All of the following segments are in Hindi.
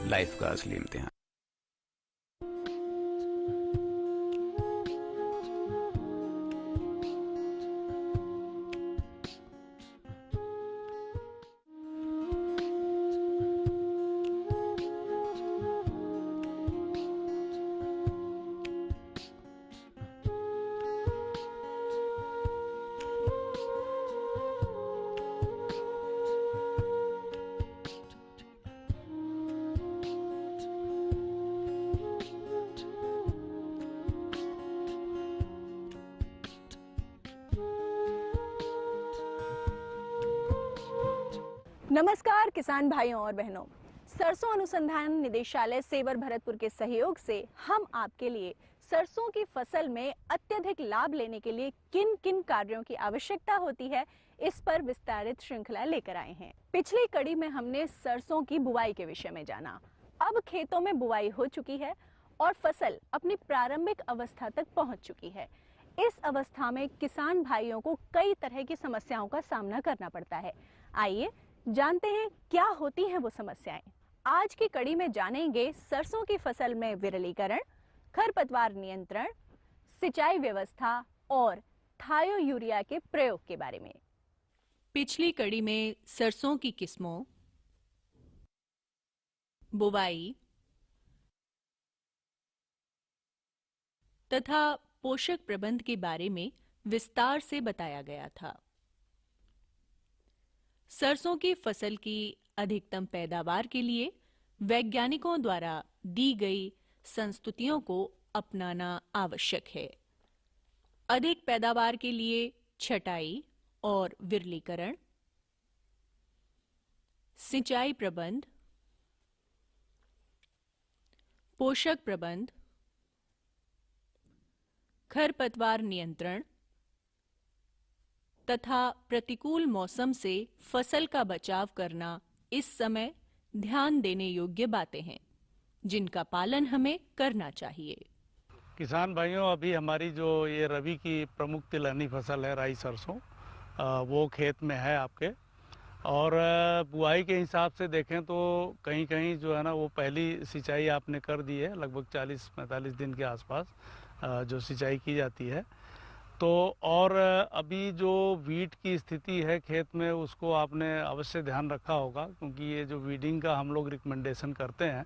लाइफ का असली इम्तिहान। नमस्कार किसान भाइयों और बहनों, सरसों अनुसंधान निदेशालय सेवर भरतपुर के सहयोग से हम आपके लिए सरसों की फसल में अत्यधिक लाभ लेने के लिए किन किन कार्यों की आवश्यकता होती है, इस पर विस्तारित श्रृंखला लेकर आए हैं। पिछली कड़ी में हमने सरसों की बुवाई के विषय में जाना। अब खेतों में बुवाई हो चुकी है और फसल अपनी प्रारंभिक अवस्था तक पहुंच चुकी है। इस अवस्था में किसान भाइयों को कई तरह की समस्याओं का सामना करना पड़ता है। आइए जानते हैं क्या होती हैं वो समस्याएं। आज की कड़ी में जानेंगे सरसों की फसल में विरलीकरण, खरपतवार नियंत्रण, सिंचाई व्यवस्था और थायो यूरिया के प्रयोग के बारे में। पिछली कड़ी में सरसों की किस्मों, बुवाई तथा पोषक प्रबंध के बारे में विस्तार से बताया गया था। सरसों की फसल की अधिकतम पैदावार के लिए वैज्ञानिकों द्वारा दी गई संस्तुतियों को अपनाना आवश्यक है। अधिक पैदावार के लिए छटाई और विरलीकरण, सिंचाई प्रबंध, पोषक प्रबंध, खरपतवार नियंत्रण तथा प्रतिकूल मौसम से फसल का बचाव करना इस समय ध्यान देने योग्य बातें हैं, जिनका पालन हमें करना चाहिए। किसान भाइयों, अभी हमारी जो ये रबी की प्रमुख तिलहनी फसल है राई सरसों, वो खेत में है आपके। और बुआई के हिसाब से देखें तो कहीं कहीं जो है ना वो पहली सिंचाई आपने कर दी है, लगभग 40-45 दिन के आसपास जो सिंचाई की जाती है। तो और अभी जो वीट की स्थिति है खेत में, उसको आपने अवश्य ध्यान रखा होगा, क्योंकि ये जो वीडिंग का हम लोग रिकमेंडेशन करते हैं,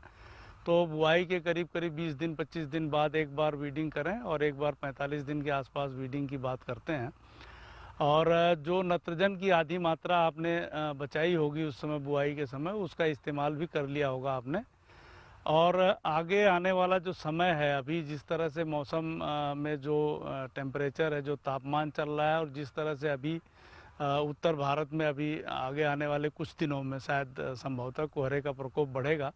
तो बुआई के करीब करीब 20 दिन 25 दिन बाद एक बार वीडिंग करें और एक बार 45 दिन के आसपास वीडिंग की बात करते हैं। और जो नत्रजन की आधी मात्रा आपने बचाई होगी उस समय बुआई के समय, उसका इस्तेमाल भी कर लिया होगा आपने। और आगे आने वाला जो समय है, अभी जिस तरह से मौसम में जो टेम्परेचर है, जो तापमान चल रहा है, और जिस तरह से अभी उत्तर भारत में अभी आगे आने वाले कुछ दिनों में शायद संभवतः कोहरे का प्रकोप बढ़ेगा,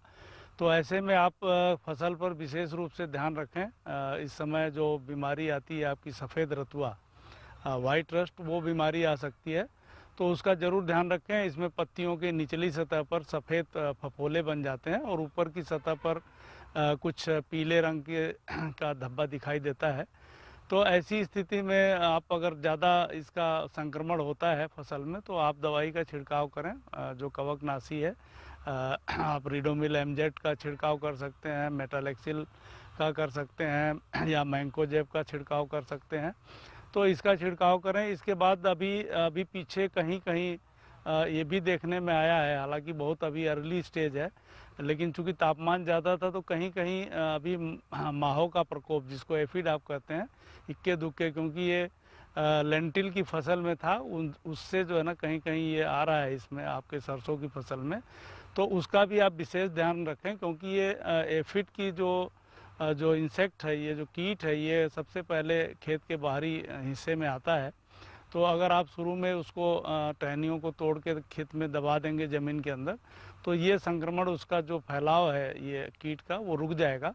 तो ऐसे में आप फसल पर विशेष रूप से ध्यान रखें। इस समय जो बीमारी आती है आपकी सफ़ेद रतुआ, वाइट रस्ट, वो बीमारी आ सकती है, तो उसका जरूर ध्यान रखें। इसमें पत्तियों की निचली सतह पर सफ़ेद फफोले बन जाते हैं और ऊपर की सतह पर कुछ पीले रंग के का धब्बा दिखाई देता है। तो ऐसी स्थिति में आप अगर ज़्यादा इसका संक्रमण होता है फसल में, तो आप दवाई का छिड़काव करें, जो कवकनाशी है। आप रिडोमिल एमजेड का छिड़काव कर सकते हैं, मेटालेक्सिल का कर सकते हैं, या मैंकोजेब का छिड़काव कर सकते हैं। तो इसका छिड़काव करें। इसके बाद अभी पीछे कहीं कहीं ये भी देखने में आया है, हालांकि बहुत अभी अर्ली स्टेज है, लेकिन चूंकि तापमान ज़्यादा था तो कहीं कहीं अभी माहो का प्रकोप, जिसको एफिड आप कहते हैं, इक्के दुक्के, क्योंकि ये लेंटिल की फसल में था, उससे जो है ना कहीं कहीं ये आ रहा है इसमें आपके सरसों की फसल में। तो उसका भी आप विशेष ध्यान रखें, क्योंकि ये एफिड की जो इंसेक्ट है, ये जो कीट है, ये सबसे पहले खेत के बाहरी हिस्से में आता है। तो अगर आप शुरू में उसको टहनियों को तोड़ के खेत में दबा देंगे ज़मीन के अंदर, तो ये संक्रमण, उसका जो फैलाव है ये कीट का, वो रुक जाएगा।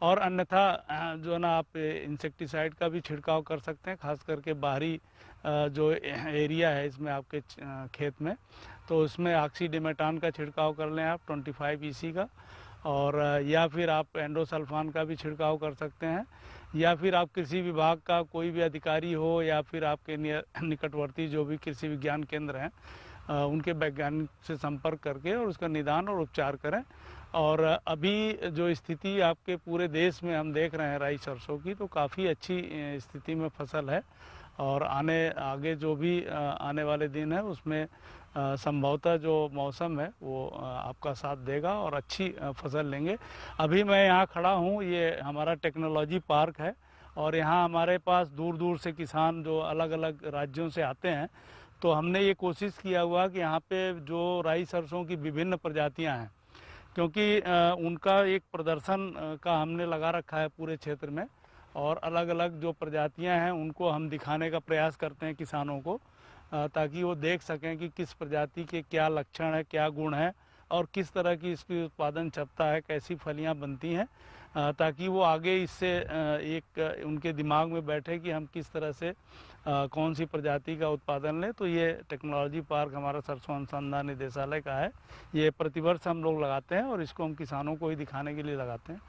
और अन्यथा जो है ना आप इंसेक्टिसाइड का भी छिड़काव कर सकते हैं, खास करके बाहरी जो एरिया है इसमें आपके खेत में, तो उसमें ऑक्सीडिमेटान का छिड़काव कर लें आप 25 EC का। और या फिर आप एंडोसल्फान का भी छिड़काव कर सकते हैं, या फिर आप कृषि विभाग का कोई भी अधिकारी हो, या फिर आपके निकटवर्ती जो भी कृषि विज्ञान केंद्र हैं, उनके वैज्ञानिक से संपर्क करके और उसका निदान और उपचार करें। और अभी जो स्थिति आपके पूरे देश में हम देख रहे हैं राई सरसों की, तो काफ़ी अच्छी स्थिति में फसल है। और आगे जो भी आने वाले दिन है उसमें संभवतः जो मौसम है वो आपका साथ देगा और अच्छी फसल लेंगे। अभी मैं यहाँ खड़ा हूँ, ये हमारा टेक्नोलॉजी पार्क है और यहाँ हमारे पास दूर दूर से किसान जो अलग अलग राज्यों से आते हैं, तो हमने ये कोशिश किया हुआ कि यहाँ पे जो राई सरसों की विभिन्न प्रजातियाँ हैं, क्योंकि उनका एक प्रदर्शन का हमने लगा रखा है पूरे क्षेत्र में, और अलग अलग जो प्रजातियां हैं उनको हम दिखाने का प्रयास करते हैं किसानों को, ताकि वो देख सकें कि किस प्रजाति के क्या लक्षण है, क्या गुण है और किस तरह की इसकी उत्पादन क्षमता है, कैसी फलियां बनती हैं, ताकि वो आगे इससे एक उनके दिमाग में बैठे कि हम किस तरह से कौन सी प्रजाति का उत्पादन लें। तो ये टेक्नोलॉजी पार्क हमारा सरसों अनुसंधान निदेशालय का है। ये प्रतिवर्ष हम लोग लगाते हैं और इसको हम किसानों को ही दिखाने के लिए लगाते हैं।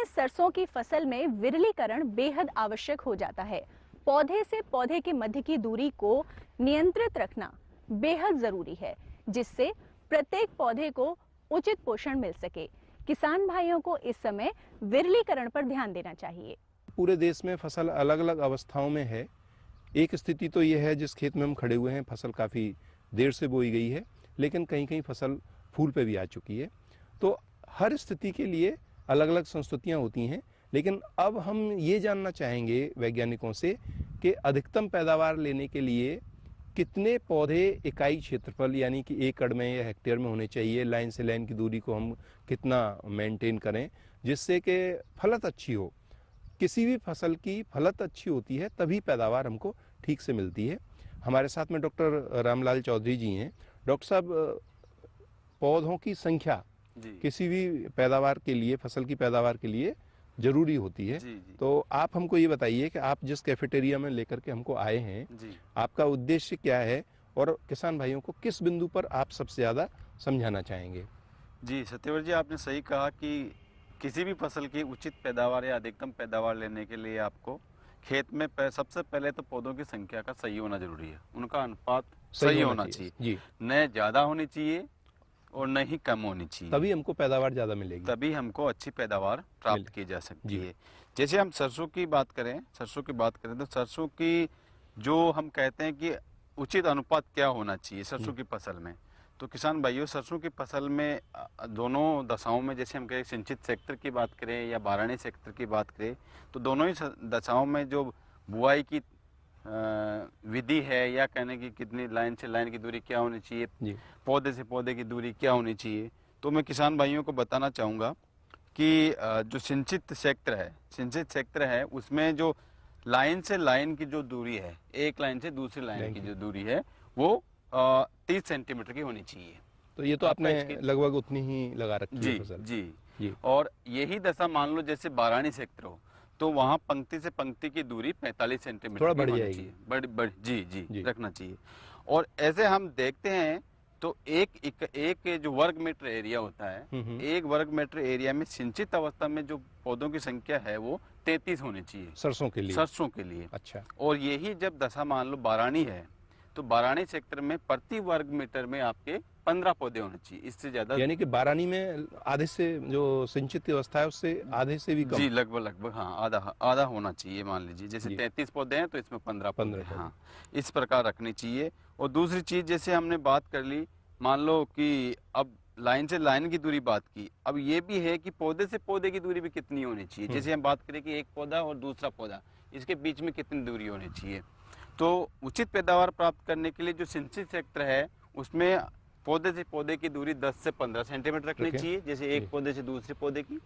सरसों की फसल में विरलीकरण बेहद आवश्यक हो जाता है। पौधे से पौधे के मध्य की दूरी को नियंत्रित रखना बेहद जरूरी है, जिससे प्रत्येक पौधे को उचित पोषण मिल सके। किसान भाइयों को इस समय विरलीकरण पर ध्यान देना चाहिए। पूरे देश में फसल अलग अलग अवस्थाओं में है। एक स्थिति तो यह है जिस खेत में हम खड़े हुए हैं, फसल काफ़ी देर से बोई गई है, लेकिन कहीं कहीं फसल फूल पे भी आ चुकी है। तो हर स्थिति के लिए अलग अलग संस्तुतियाँ होती हैं, लेकिन अब हम ये जानना चाहेंगे वैज्ञानिकों से कि अधिकतम पैदावार लेने के लिए कितने पौधे इकाई क्षेत्रफल यानी कि एकड़ में या हेक्टेयर में होने चाहिए, लाइन से लाइन की दूरी को हम कितना मेंटेन करें जिससे कि फलत अच्छी हो। किसी भी फसल की फलत अच्छी होती है तभी पैदावार हमको ठीक से मिलती है। हमारे साथ में डॉक्टर रामलाल चौधरी जी हैं। डॉक्टर साहब, पौधों की संख्या किसी भी पैदावार के लिए, फसल की पैदावार के लिए जरूरी होती है। जी। तो आप हमको ये बताइए कि आप जिस कैफेटेरिया में लेकर के हमको आए हैं, आपका उद्देश्य क्या है और किसान भाइयों को किस बिंदु पर आप सबसे ज्यादा समझाना चाहेंगे? जी सत्यवर जी, आपने सही कहा कि किसी भी फसल की उचित पैदावार या अधिकतम पैदावार लेने के लिए आपको खेत में सबसे पहले तो पौधों की संख्या का सही होना जरूरी है। उनका अनुपात सही होना चाहिए जी। न ज्यादा होनी चाहिए और न ही कम होनी चाहिए, तभी हमको पैदावार ज्यादा मिलेगी, तभी हमको अच्छी पैदावार प्राप्त की जा सकती है। जैसे हम सरसों की बात करें तो सरसों की जो हम कहते हैं कि उचित अनुपात क्या होना चाहिए सरसों की फसल में, तो किसान भाइयों सरसों की फसल में दोनों दशाओं में, जैसे हम कहें सिंचित क्षेत्र की बात करें या बारानी क्षेत्र की बात करें, तो दोनों ही दशाओं में जो बुआई की विधि है या कहने की कितनी लाइन से लाइन की दूरी क्या होनी चाहिए, पौधे से पौधे की दूरी क्या होनी चाहिए, तो मैं किसान भाइयों को बताना चाहूँगा कि जो सिंचित क्षेत्र है उसमें जो लाइन से लाइन की जो दूरी है, एक लाइन से दूसरी लाइन की जो दूरी है वो 30 सेंटीमीटर की होनी चाहिए। तो ये तो आपने लगभग उतनी ही लगा रखी है फसल। जी। और यही दशा मान लो जैसे बारानी क्षेत्र हो तो वहाँ पंक्ति से पंक्ति की दूरी 45 सेंटीमीटर थोड़ा बढ़ होनी जाएगी, चाहिए। जी रखना चाहिए। और ऐसे हम देखते हैं तो एक जो वर्ग मीटर एरिया होता है, एक वर्ग मीटर एरिया में सिंचित अवस्था में जो पौधों की संख्या है वो 33 होनी चाहिए सरसों के लिए। अच्छा। और यही जब दशा मान लो बारानी है तो बारानी क्षेत्र में प्रति वर्ग मीटर में आपके 15 पौधे होने चाहिए, इससे ज्यादा, यानी कि बारानी में आधे से जो सिंचित अवस्था है उससे आधे से भी कम। जी लगभग हाँ आधा होना चाहिए। मान लीजिए जैसे 33 पौधे हैं तो इसमें 15 पौधे, हाँ इस प्रकार रखनी चाहिए। और दूसरी चीज जैसे हमने बात कर ली, मान लो कि अब लाइन से लाइन की दूरी बात की, अब ये भी है कि पौधे से पौधे की दूरी भी कितनी होनी चाहिए। जैसे हम बात करें कि एक पौधा और दूसरा पौधा, इसके बीच में कितनी दूरी होनी चाहिए। तो उचित पैदावार प्राप्त करने के लिए जो सिंचित क्षेत्र है उसमें पौधे से पौधे की दूरी 10 से 15 सेंटीमीटर रखनी चाहिए, जैसे एक पौधे से दूसरे पौधे की।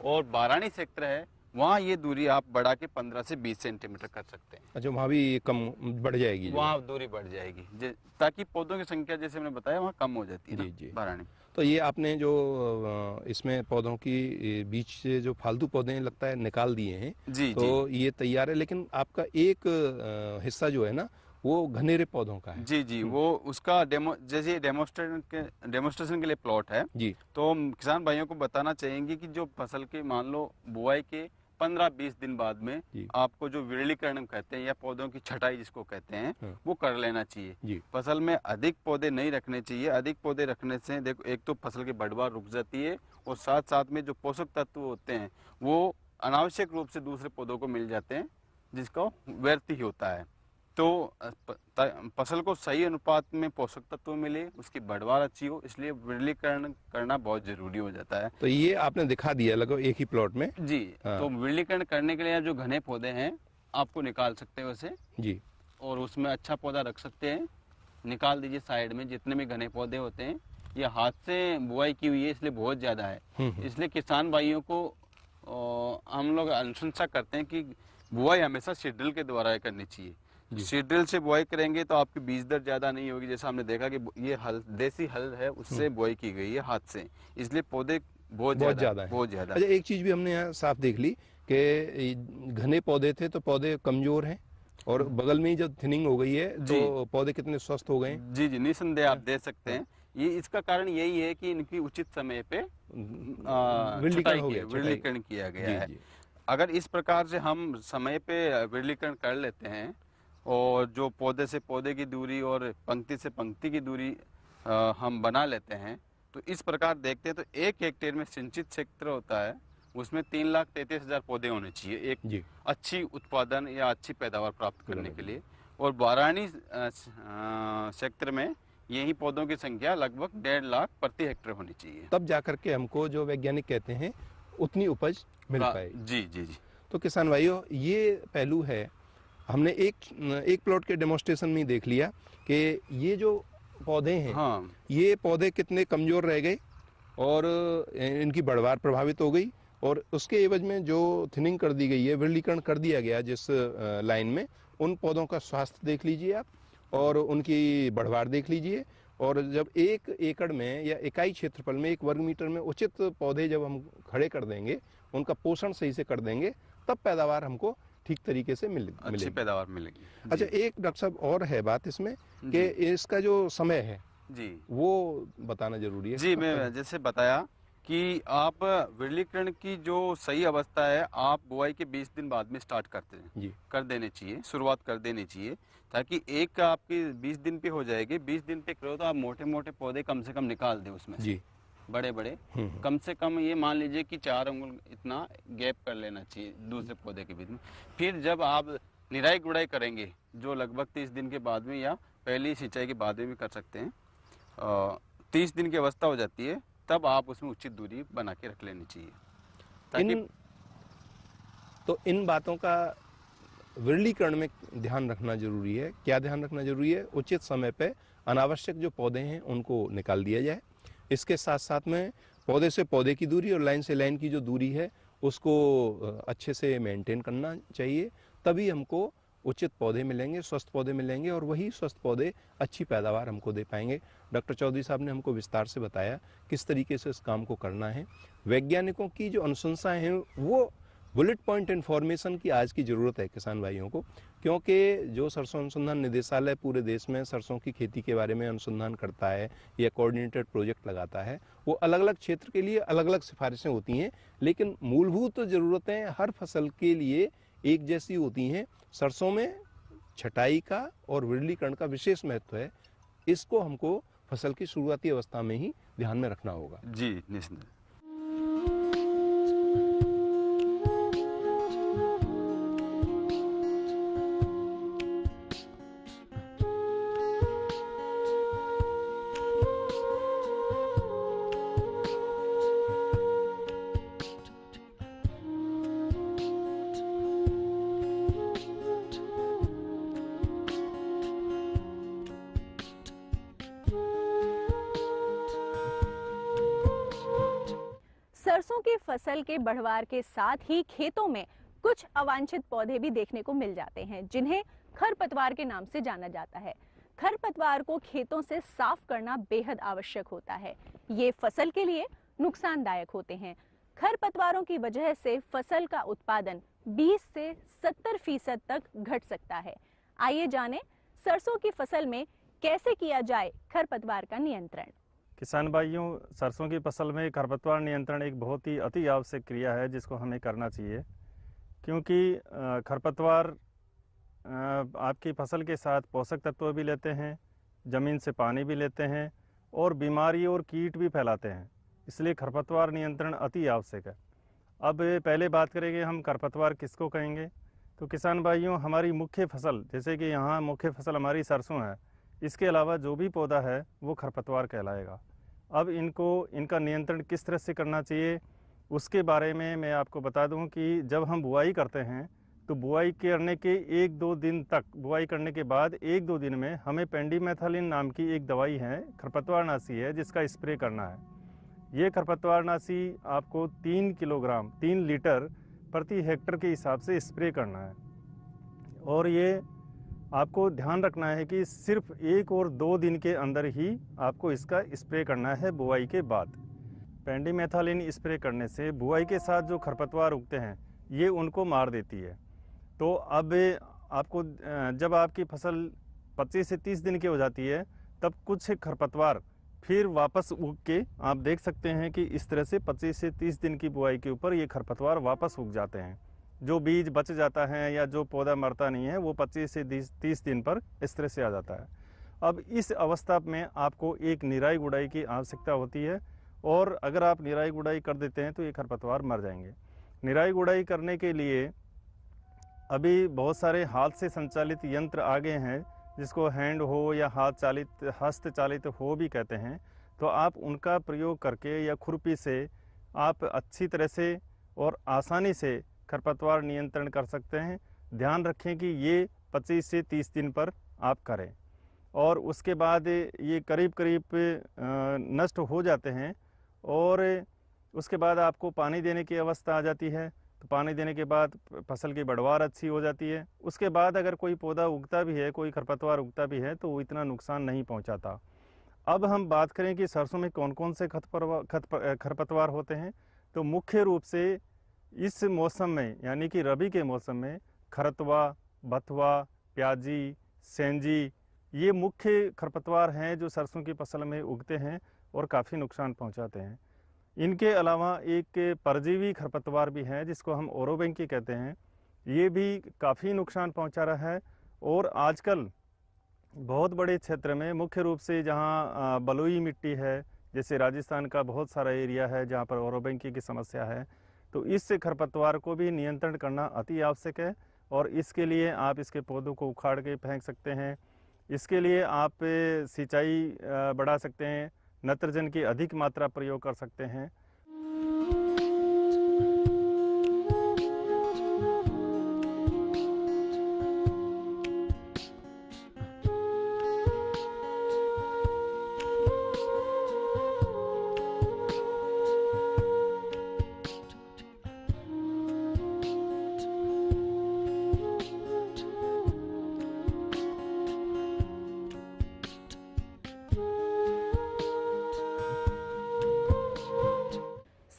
और बारानी क्षेत्र है वहाँ ये दूरी आप बढ़ा के 15 से 20 सेंटीमीटर कर सकते हैं। अच्छा, वहाँ भी कम बढ़ जाएगी जो? वहाँ दूरी बढ़ जाएगी ताकि पौधों की संख्या जैसे मैंने बताया वहाँ कम हो जाती है जी ना जी। बढ़ाने। तो ये आपने जो इसमें पौधों की बीच से जो फालतू पौधे लगता है निकाल दिए हैं, जी तो जी ये तैयार है, लेकिन आपका एक हिस्सा जो है ना वो घनेरे पौधों का है। जी जी, वो उसका जैसे डेमोस्ट्रेशन के लिए प्लॉट है जी। तो हम किसान भाइयों को बताना चाहेंगे कि जो फसल के मान लो बुआई के 15-20 दिन बाद में जी। आपको जो विरलीकरण कहते हैं या पौधों की छटाई जिसको कहते हैं हाँ। वो कर लेना चाहिए। जी। फसल में अधिक पौधे नहीं रखने चाहिए। अधिक पौधे रखने से देखो एक तो फसल की बढ़वार रुक जाती है और साथ साथ में जो पोषक तत्व होते हैं वो अनावश्यक रूप से दूसरे पौधों को मिल जाते हैं जिसका व्यर्थ ही होता है। तो फसल को सही अनुपात में पोषक तत्व मिले, उसकी बढ़वार अच्छी हो, इसलिए विरलीकरण करना बहुत जरूरी हो जाता है। तो ये आपने दिखा दिया लगभग एक ही प्लॉट में। जी। हाँ। तो विरलीकरण करने के लिए जो घने पौधे हैं आपको निकाल सकते हैं वैसे जी। और उसमें अच्छा पौधा रख सकते हैं। निकाल दीजिए साइड में जितने भी घने पौधे होते हैं। ये हाथ से बुआई की हुई है इसलिए बहुत ज़्यादा है। इसलिए किसान भाइयों को हम लोग अनुशंसा करते हैं कि बुआई हमेशा सीड ड्रिल के द्वारा करनी चाहिए। सीड ड्रिल से बुआई करेंगे तो आपकी बीज दर ज़्यादा नहीं होगी। जैसा हमने देखा कि ये हल देसी हल है उससे बुआई की गई है हाथ से, इसलिए पौधे बहुत ज़्यादा है। बहुत ज़्यादा। अच्छा, एक चीज़ भी हमने यहाँ साफ देख ली कि घने पौधे थे तो पौधे कमजोर हैं और बगल में ही जब थिनिंग हो गई है तो पौधे कितने स्वस्थ हो गए। जी जी, निसंदेह आप दे सकते हैं। ये इसका कारण यही है कि इनकी उचित समय पे विरलीकरण किया गया है। अगर इस प्रकार से हम समय पे विरलीकरण कर लेते हैं और जो पौधे से पौधे की दूरी और पंक्ति से पंक्ति की दूरी हम बना लेते हैं तो इस प्रकार देखते हैं तो 1 हेक्टेयर में सिंचित क्षेत्र होता है उसमें 3,33,000 पौधे होने चाहिए एक अच्छी उत्पादन या अच्छी पैदावार प्राप्त करने के लिए। और वाराणी क्षेत्र में यही पौधों की संख्या लगभग 1.5 लाख प्रति हेक्टेयर होनी चाहिए, तब जाकर के हमको जो वैज्ञानिक कहते हैं उतनी उपज मिल पाए। जी जी जी। तो किसान भाइयों ये पहलू है, हमने एक प्लॉट के डेमोस्ट्रेशन में देख लिया कि ये जो पौधे हैं, हाँ, ये पौधे कितने कमजोर रह गए और इनकी बढ़वार प्रभावित हो गई और उसके एवज में जो थिनिंग कर दी गई है, विरलीकरण कर दिया गया जिस लाइन में, उन पौधों का स्वास्थ्य देख लीजिए आप और उनकी बढ़वार देख लीजिए। और जब 1 एकड़ में या इकाई क्षेत्रफल में 1 वर्ग मीटर में उचित पौधे जब हम खड़े कर देंगे, उनका पोषण सही से कर देंगे, तब पैदावार हमको ठीक तरीके से मिलेगी, अच्छी पैदावार मिलेगी। अच्छा, एक डॉक्टर साहब और है बात इसमें कि इसका जो समय है जी वो बताना जरूरी है। जी, मैं जैसे बताया कि आप विरलीकरण की जो सही अवस्था है आप बुआई के 20 दिन बाद में स्टार्ट कर देने चाहिए, शुरुआत कर देनी चाहिए, ताकि एक आपकी 20 दिन पे हो जाएगी। 20 दिन पे करो तो आप मोटे मोटे पौधे कम से कम निकाल दें उसमें जी। बड़े बड़े कम से कम ये मान लीजिए कि 4 अंगुल इतना गैप कर लेना चाहिए दूसरे पौधे के बीच में। फिर जब आप निराई गुड़ाई करेंगे जो लगभग 30 दिन के बाद में या पहली सिंचाई के बाद में भी कर सकते हैं, 30 दिन की अवस्था हो जाती है तब आप उसमें उचित दूरी बना के रख लेनी चाहिए ताकि तो इन बातों का विरलीकरण में ध्यान रखना जरूरी है। क्या ध्यान रखना जरूरी है? उचित समय पे अनावश्यक जो पौधे हैं उनको निकाल दिया जाए। इसके साथ साथ में पौधे से पौधे की दूरी और लाइन से लाइन की जो दूरी है उसको अच्छे से मेंटेन करना चाहिए, तभी हमको उचित पौधे मिलेंगे, स्वस्थ पौधे मिलेंगे और वही स्वस्थ पौधे अच्छी पैदावार हमको दे पाएंगे। डॉक्टर चौधरी साहब ने हमको विस्तार से बताया किस तरीके से इस काम को करना है। वैज्ञानिकों की जो अनुशंसाएं हैं वो बुलेट पॉइंट इन्फॉर्मेशन की आज की ज़रूरत है किसान भाइयों को, क्योंकि जो सरसों अनुसंधान निदेशालय पूरे देश में सरसों की खेती के बारे में अनुसंधान करता है या कोऑर्डिनेटेड प्रोजेक्ट लगाता है, वो अलग अलग क्षेत्र के लिए अलग अलग सिफारिशें होती हैं, लेकिन मूलभूत ज़रूरतें हर फसल के लिए एक जैसी होती हैं। सरसों में छटाई का और विरलीकरण का विशेष महत्व है, इसको हमको फसल की शुरुआती अवस्था में ही ध्यान में रखना होगा। जी निश्चित। सरसों की फसल के बढ़वार के साथ ही खेतों में कुछ अवांछित पौधे भी देखने को मिल जाते हैं, जिन्हें खरपतवार के नाम से जाना जाता है। खरपतवार को खेतों से साफ करना बेहद आवश्यक होता है। ये फसल के लिए नुकसानदायक होते हैं। खरपतवारों की वजह से फसल का उत्पादन 20 से 70% तक घट सकता है। आइए जानें सरसों की फसल में कैसे किया जाए खरपतवार का नियंत्रण। किसान भाइयों, सरसों की फसल में खरपतवार नियंत्रण एक बहुत ही अति आवश्यक क्रिया है जिसको हमें करना चाहिए, क्योंकि खरपतवार आपकी फसल के साथ पोषक तत्व भी लेते हैं, ज़मीन से पानी भी लेते हैं और बीमारी और कीट भी फैलाते हैं। इसलिए खरपतवार नियंत्रण अति आवश्यक है। अब पहले बात करेंगे हम खरपतवार किसको कहेंगे। तो किसान भाइयों, हमारी मुख्य फसल, जैसे कि यहाँ मुख्य फसल हमारी सरसों है, इसके अलावा जो भी पौधा है वो खरपतवार कहलाएगा। अब इनका नियंत्रण किस तरह से करना चाहिए उसके बारे में मैं आपको बता दूं कि जब हम बुआई करते हैं तो बुआई करने के 1-2 दिन तक, बुआई करने के बाद 1-2 दिन में हमें पेंडिमेथालिन नाम की एक दवाई है, खरपतवारनाशी है, जिसका स्प्रे करना है। ये खरपतवारनाशी आपको 3 किलोग्राम 3 लीटर प्रति हेक्टर के हिसाब से स्प्रे करना है। और ये आपको ध्यान रखना है कि सिर्फ 1 और 2 दिन के अंदर ही आपको इसका स्प्रे करना है बुआई के बाद। पेंडिमेथालिन स्प्रे करने से बुआई के साथ जो खरपतवार उगते हैं ये उनको मार देती है। तो अब आपको जब आपकी फसल 25 से 30 दिन की हो जाती है तब कुछ खरपतवार फिर वापस उग के आप देख सकते हैं कि इस तरह से 25 से 30 दिन की बुआई के ऊपर ये खरपतवार वापस उग जाते हैं। जो बीज बच जाता है या जो पौधा मरता नहीं है वो 25 से 30 दिन पर इस तरह से आ जाता है। अब इस अवस्था में आपको एक निराई गुड़ाई की आवश्यकता होती है, और अगर आप निराई गुड़ाई कर देते हैं तो ये खरपतवार मर जाएंगे। निराई गुड़ाई करने के लिए अभी बहुत सारे हाथ से संचालित यंत्र आ गए हैं, जिसको हैंड हो या हस्त चालित हो भी कहते हैं। तो आप उनका प्रयोग करके या खुरपी से आप अच्छी तरह से और आसानी से खरपतवार नियंत्रण कर सकते हैं। ध्यान रखें कि ये 25 से 30 दिन पर आप करें, और उसके बाद ये करीब करीब नष्ट हो जाते हैं। और उसके बाद आपको पानी देने की अवस्था आ जाती है, तो पानी देने के बाद फसल की बढ़वार अच्छी हो जाती है। उसके बाद अगर कोई पौधा उगता भी है, कोई खरपतवार उगता भी है, तो वो इतना नुकसान नहीं पहुंचाता। अब हम बात करें कि सरसों में कौन कौन से खरपतवार होते हैं, तो मुख्य रूप से इस मौसम में यानी कि रबी के मौसम में खरतवा, बथुआ, प्याजी, सेंजी ये मुख्य खरपतवार हैं जो सरसों की फसल में उगते हैं और काफ़ी नुकसान पहुंचाते हैं। इनके अलावा एक परजीवी खरपतवार भी है जिसको हम ओरोबैंकी कहते हैं, ये भी काफ़ी नुकसान पहुंचा रहा है। और आजकल बहुत बड़े क्षेत्र में, मुख्य रूप से जहां बलुई मिट्टी है, जैसे राजस्थान का बहुत सारा एरिया है जहां पर ओरोबैंकी की समस्या है, तो इस खरपतवार को भी नियंत्रण करना अति आवश्यक है। और इसके लिए आप इसके पौधों को उखाड़ के फेंक सकते हैं। इसके लिए आप सिंचाई बढ़ा सकते हैं, नाइट्रोजन की अधिक मात्रा प्रयोग कर सकते हैं।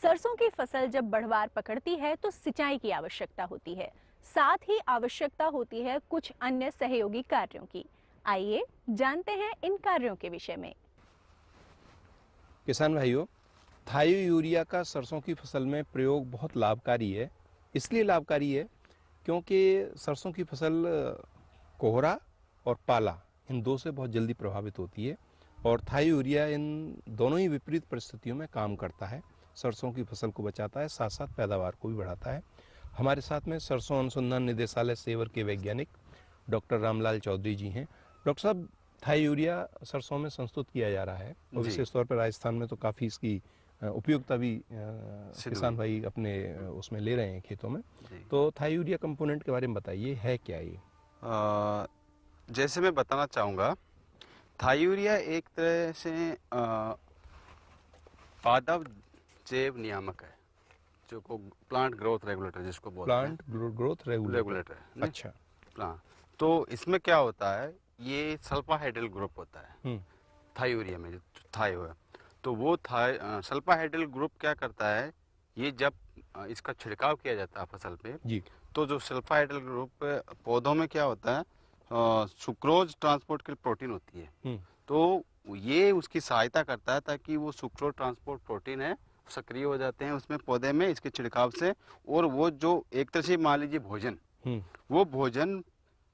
सरसों की फसल जब बढ़वार पकड़ती है तो सिंचाई की आवश्यकता होती है, साथ ही आवश्यकता होती है कुछ अन्य सहयोगी कार्यों की। आइए जानते हैं इन कार्यों के विषय में। किसान भाइयों, थायो यूरिया का सरसों की फसल में प्रयोग बहुत लाभकारी है। इसलिए लाभकारी है क्योंकि सरसों की फसल कोहरा और पाला इन दो से बहुत जल्दी प्रभावित होती है, और थायो यूरिया इन दोनों ही विपरीत परिस्थितियों में काम करता है। सरसों की फसल को बचाता है, साथ साथ पैदावार को भी बढ़ाता है। हमारे साथ में सरसों अनुसंधान निदेशालय सेवर के वैज्ञानिक डॉक्टर रामलाल चौधरी जी हैं। डॉक्टर साहब, थायो यूरिया सरसों में संस्तुत किया जा रहा है और विशेष तौर पर राजस्थान में तो काफ़ी इसकी उपयोगिता भी किसान भाई अपने उसमें ले रहे हैं खेतों में। तो थायो यूरिया कंपोनेंट के बारे में बताइए, है क्या ये? जैसे मैं बताना चाहूँगा, थायो यूरिया एक तरह से पादप जैव नियामक है। जो को प्लांट ग्रोथ रेगुलेटर जिसको बोलते हैं, प्लांट ग्रोथ रेगुलेटर। अच्छा। प्लांट तो इसमें क्या होता है, ये सल्फाहाइड्रल ग्रुप होता है थायूरिया में, जो थाई हुआ, तो वो सल्फाहाइड्रल ग्रुप क्या करता है, ये जब इसका छिड़काव किया जाता है फसल पे जी, तो जो सल्फाहाइड्रल ग्रुप पौधों में क्या होता है, सुक्रोज ट्रांसपोर्ट की प्रोटीन होती है, तो ये उसकी सहायता करता है ताकि वो सुक्रोज ट्रांसपोर्ट प्रोटीन है सक्रिय हो जाते हैं उसमें पौधे में इसके छिड़काव से, और वो जो एक तरह से मान लीजिए भोजन, वो भोजन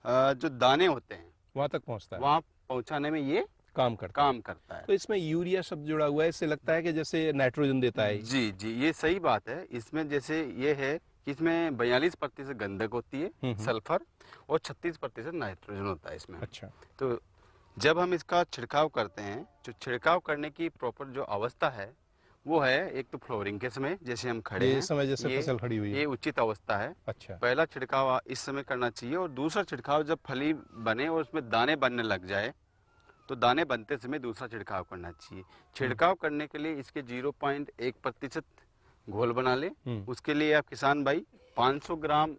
जो दाने होते हैं वहां तक पहुंचता है, वहां पहुंचाने में ये काम करता है। तो इसमें यूरिया शब्द जुड़ा हुआ है, इससे लगता है कि जैसे नाइट्रोजन देता है। जी जी, ये सही बात है। इसमें जैसे ये है कि इसमें 42% गंधक होती है, सल्फर, और 36% नाइट्रोजन होता है इसमें। अच्छा। तो जब हम इसका छिड़काव करते हैं, जो छिड़काव करने की प्रॉपर जो अवस्था है वो है, एक तो फ्लोरिंग के समय जैसे हम खड़े हैं, इस समय जैसे फसल खड़ी हुई है, ये उचित अवस्था है। अच्छा। पहला छिड़काव इस समय करना चाहिए, और दूसरा छिड़काव जब फली बने और उसमें दाने बनने लग जाए तो दाने बनते समय दूसरा छिड़काव करना चाहिए। छिड़काव करने के लिए इसके 0.1% घोल बना ले। उसके लिए आप किसान भाई 500 ग्राम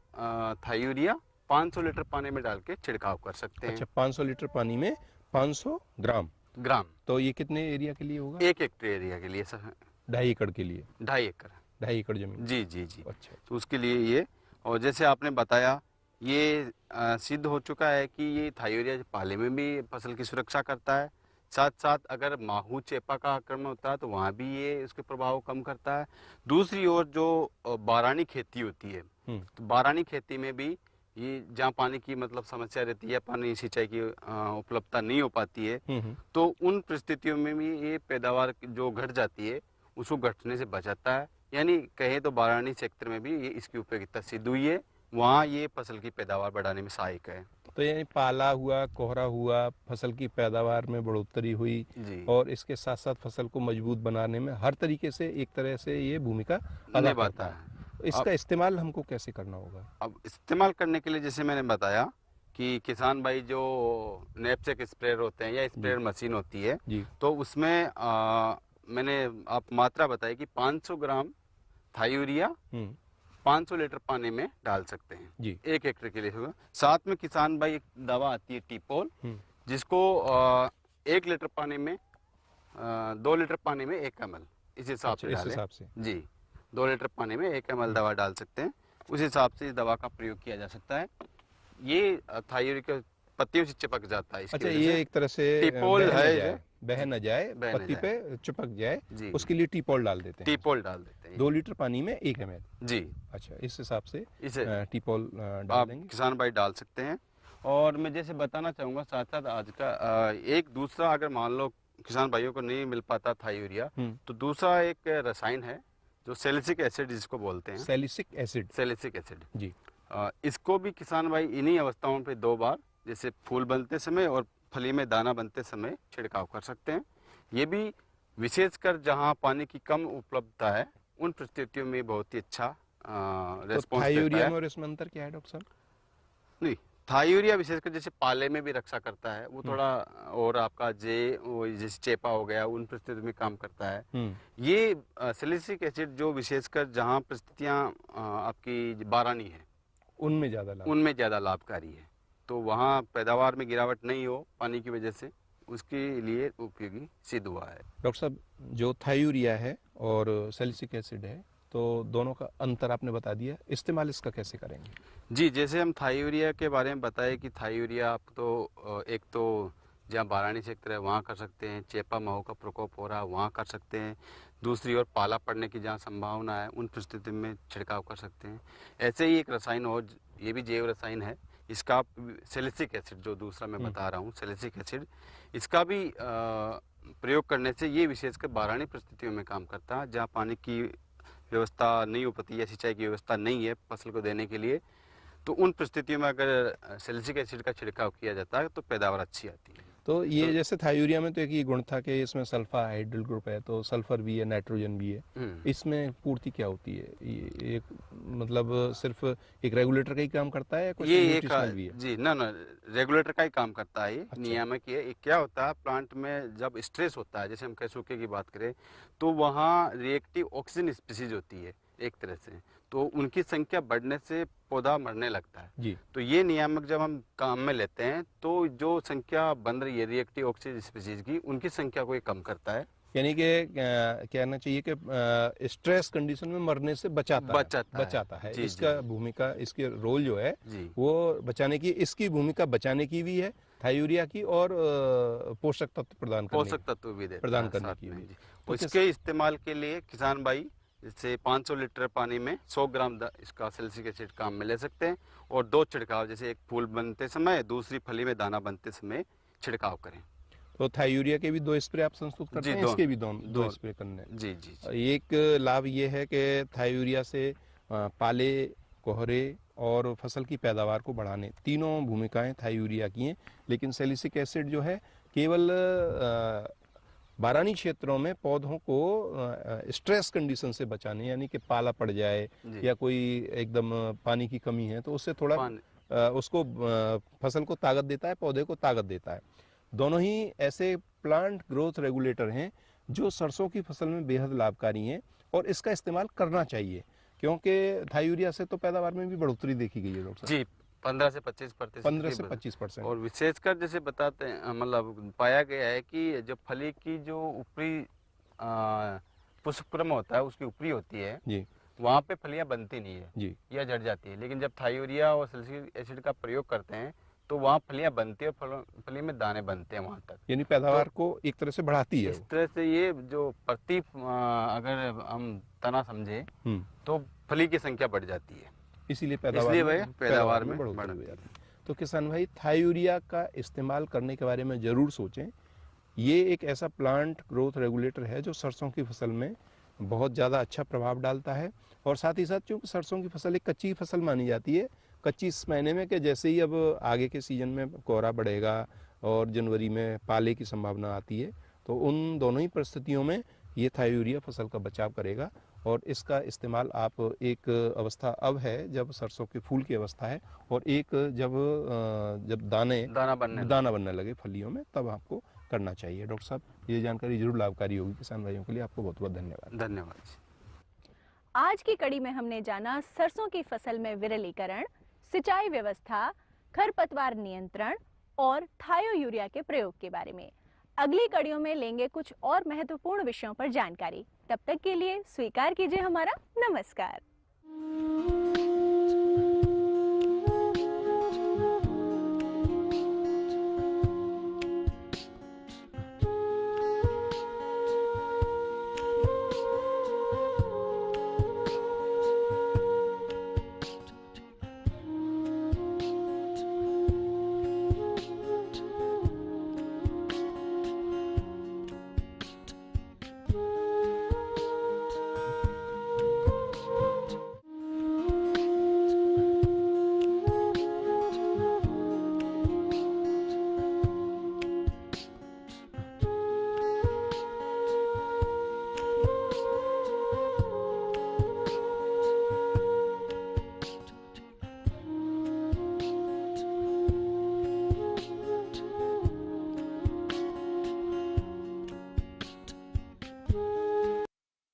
थायूरिया 500 लीटर पानी में डाल के छिड़काव कर सकते हैं। अच्छा, 500 लीटर पानी में 500 ग्राम। तो ये कितने एरिया के लिए होगा? 1 हेक्टेयर एरिया के लिए सर। 2.5 एकड़ के लिए? 2.5 एकड़ जमीन। जी जी जी। अच्छा। तो उसके लिए ये, और जैसे आपने बताया ये सिद्ध हो चुका है कि ये थायूरिया पाले में भी फसल की सुरक्षा करता है, साथ साथ अगर माहू चेपा का आक्रमण होता है तो वहाँ भी ये उसके प्रभाव कम करता है। दूसरी ओर जो बारानी खेती होती है, तो बारानी खेती में भी ये जहाँ पानी की मतलब समस्या रहती है, पानी सिंचाई की उपलब्धता नहीं हो पाती है, तो उन परिस्थितियों में भी ये पैदावार जो घट जाती है उसको घटने से बचाता है। यानी कहें तो बारानी क्षेत्र में भी ये इसकी उपयोगिता सिद्ध हुई है, वहाँ ये फसल की पैदावार बढ़ाने में सहायक है। तो यानी पाला हुआ, कोहरा हुआ, फसल की पैदावार में बढ़ोतरी हुई जी। और इसके साथ साथ फसल को मजबूत बनाने में हर तरीके से एक तरह से ये भूमिका अदा करता है। इसका इस्तेमाल हमको कैसे करना होगा? अब इस्तेमाल करने के लिए जैसे मैंने बताया कि किसान भाई जो नैपसेक स्प्रेयर होते हैं या स्प्रेयर मशीन होती है जी, तो उसमें मैंने आप मात्रा बताई कि 500 ग्राम थायूरिया 500 लीटर पानी में डाल सकते हैं जी। 1 हेक्टेयर के लिए होगा। साथ में किसान भाई एक दवा आती है टीपोल, जिसको 1 लीटर पानी में 2 लीटर पानी में 1 ml इस हिसाब से डालें। इस हिसाब से जी, 2 लीटर पानी में 1 ml दवा डाल सकते हैं, उस हिसाब से इस दवा का प्रयोग किया जा सकता है। ये थायूरिया के पत्तियों से चिपक जाता है। अच्छा, ये एक तरह से टीपोल है, बह न जाए, पत्ती पे चिपक जाए, उसके लिए टीपोल डाल देते हैं। टीपोल डाल देते हैं 2 लीटर पानी में 1 ml। जी। अच्छा, इस हिसाब से इसे टीपोल डाल देंगे, किसान भाई डाल सकते हैं। और मैं जैसे बताना चाहूँगा साथ साथ आज का एक दूसरा, अगर मान लो किसान भाइयों को नहीं मिल पाता थायूरिया, तो दूसरा एक रसायन है जो सैलिसिक एसिड जिसको बोलते हैं। सैलिसिक एसिड जी। इसको भी किसान भाई इन्हीं अवस्थाओं पे 2 बार, जैसे फूल बनते समय और फली में दाना बनते समय छिड़काव कर सकते हैं। ये भी विशेषकर जहाँ पानी की कम उपलब्धता है उन परिस्थितियों में बहुत ही अच्छा रेस्पॉन्स थायूरिया में और इसमें अंतर क्या है डॉक्टर साहब? नहीं, थायूरिया विशेषकर जैसे पाले में भी रक्षा करता है, वो थोड़ा, और आपका जैसे चेपा हो गया उन परिस्थितियों में काम करता है। ये सैलिसिक एसिड जो विशेषकर जहाँ परिस्थितियाँ आपकी बारानी है उनमें ज़्यादा लाभकारी है, तो वहाँ पैदावार में गिरावट नहीं हो पानी की वजह से, उसके लिए उपयोगी सिद्ध हुआ है। डॉक्टर साहब, जो थायूरिया है और सैलिसिक एसिड है, तो दोनों का अंतर आपने बता दिया, इस्तेमाल इसका कैसे करेंगे? जी, जैसे हम थायूरिया के बारे में बताए कि थायूरिया आप तो एक तो जहाँ बारानी क्षेत्र है वहाँ कर सकते हैं, चेपा माहू का प्रकोप हो रहा है वहाँ कर सकते हैं, दूसरी ओर पाला पड़ने की जहाँ संभावना है उन परिस्थिति में छिड़काव कर सकते हैं। ऐसे ही एक रसायन और, ये भी जैव रसायन है, इसका सैलिसिक एसिड जो दूसरा मैं बता रहा हूँ सैलिसिक एसिड, इसका भी प्रयोग करने से ये विशेषकर बारानी परिस्थितियों में काम करता है जहाँ पानी की व्यवस्था नहीं हो पाती या सिंचाई की व्यवस्था नहीं है फसल को देने के लिए, तो उन परिस्थितियों में अगर सैलिसिक एसिड का छिड़काव किया जाता है तो पैदावार अच्छी आती है। तो ये जैसे थायूरिया में तो एक ये गुण था कि इसमें सल्फा हाइड्रल ग्रुप है, तो सल्फर भी है, नाइट्रोजन भी है, इसमें पूर्ति क्या होती है? ये एक मतलब सिर्फ एक रेगुलेटर का ही काम करता है या कुछ ये एक न्यूट्रिशनल भी है? जी ना रेगुलेटर का ही काम करता है ये। अच्छा। नियामक ये क्या होता है प्लांट में जब स्ट्रेस होता है, जैसे हम कहीं सूखे की बात करें तो वहाँ रिएक्टिव ऑक्सीजन स्पीसीज होती है एक तरह से, तो उनकी संख्या बढ़ने से पौधा मरने लगता है जी। तो ये नियामक जब हम काम में लेते हैं तो जो संख्या बन रही है रिएक्टिव ऑक्सीजन स्पीसीज की, उनकी संख्या को ये कम करता है। यानी कि कहना चाहिए कि स्ट्रेस कंडीशन में मरने से बचाता है। जी, इसका जी। भूमिका, इसके रोल जो है जी वो बचाने की, इसकी भूमिका बचाने की भी है, थायूरिया की, और पोषक तत्व पोषक तत्व भी देता प्रदान है करने साथ की में भी। जी। तो इसके इस्तेमाल के लिए किसान भाई जैसे 500 लीटर पानी में 100 ग्राम इसका सैलिसिलिक एसिड काम में ले सकते हैं और 2 छिड़काव, जैसे एक फूल बनते समय, दूसरी फली में दाना बनते समय छिड़काव करें। तो थायूरिया के भी 2 स्प्रे आप संस्तुत करते हैं, इसके भी दो स्प्रे करने हैं। जी जी जी। एक लाभ ये है कि थायूरिया से पाले, कोहरे और फसल की पैदावार को बढ़ाने, तीनों भूमिकाएं थायूरिया की हैं। लेकिन सैलिसिलिक एसिड जो है केवल बारानी क्षेत्रों में पौधों को स्ट्रेस कंडीशन से बचाने, यानी कि पाला पड़ जाए या कोई एकदम पानी की कमी है तो उससे थोड़ा उसको फसल को ताकत देता है, पौधे को ताकत देता है। दोनों ही ऐसे प्लांट ग्रोथ रेगुलेटर हैं जो सरसों की फसल में बेहद लाभकारी हैं और इसका इस्तेमाल करना चाहिए, क्योंकि थायूरिया से तो पैदावार में भी बढ़ोतरी देखी गई है डॉक्टर साहब। जी 15 से 25%। 15 से 25%। और विशेषकर जैसे बताते हैं, मतलब पाया गया है कि जो फली की जो ऊपरी पुष्पक्रम होता है उसकी ऊपरी होती है जी, वहाँ पे फलियां बनती नहीं है जी, या झड़ जाती है। लेकिन जब थायूरिया और सैलिसिलिक एसिड का प्रयोग करते हैं तो वहाँ फलियां बनती है और फली में दाने बनते हैं वहाँ तक, यानी पैदावार को एक तरह से बढ़ाती है इस तरह से ये जो प्रति अगर हम तना समझे तो फली की संख्या बढ़ जाती है, इसीलिए पैदावार में बढ़ोतरी हो जाती है। तो किसान भाई थायूरिया का इस्तेमाल करने के बारे में जरूर सोचें। ये एक ऐसा प्लांट ग्रोथ रेगुलेटर है जो सरसों की फसल में बहुत ज़्यादा अच्छा प्रभाव डालता है, और साथ ही साथ क्योंकि सरसों की फसल एक कच्ची फसल मानी जाती है, कच्ची इस महीने में कि जैसे ही अब आगे के सीजन में कोहरा बढ़ेगा और जनवरी में पाले की संभावना आती है, तो उन दोनों ही परिस्थितियों में ये थायूरिया फसल का बचाव करेगा। और इसका इस्तेमाल आप एक अवस्था अब है जब सरसों के फूल की अवस्था है, और एक जब दाना बनने लगे फलियों में, तब आपको करना चाहिए। डॉक्टर साहब, ये जानकारी जरूर लाभकारी होगी किसान भाइयों के लिए। आपको बहुत बहुत धन्यवाद। धन्यवाद। आज की कड़ी में हमने जाना सरसों की फसल में विरलीकरण, सिंचाई व्यवस्था, खरपतवार नियंत्रण और थायोयूरिया के प्रयोग के बारे में। अगली कड़ियों में लेंगे कुछ और महत्वपूर्ण विषयों पर जानकारी। तब तक के लिए स्वीकार कीजिए हमारा नमस्कार।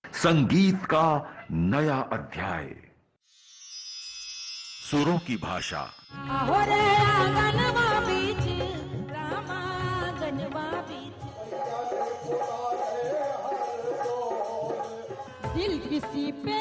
संगीत का नया अध्याय, सुरों की भाषा। दिल किसी पे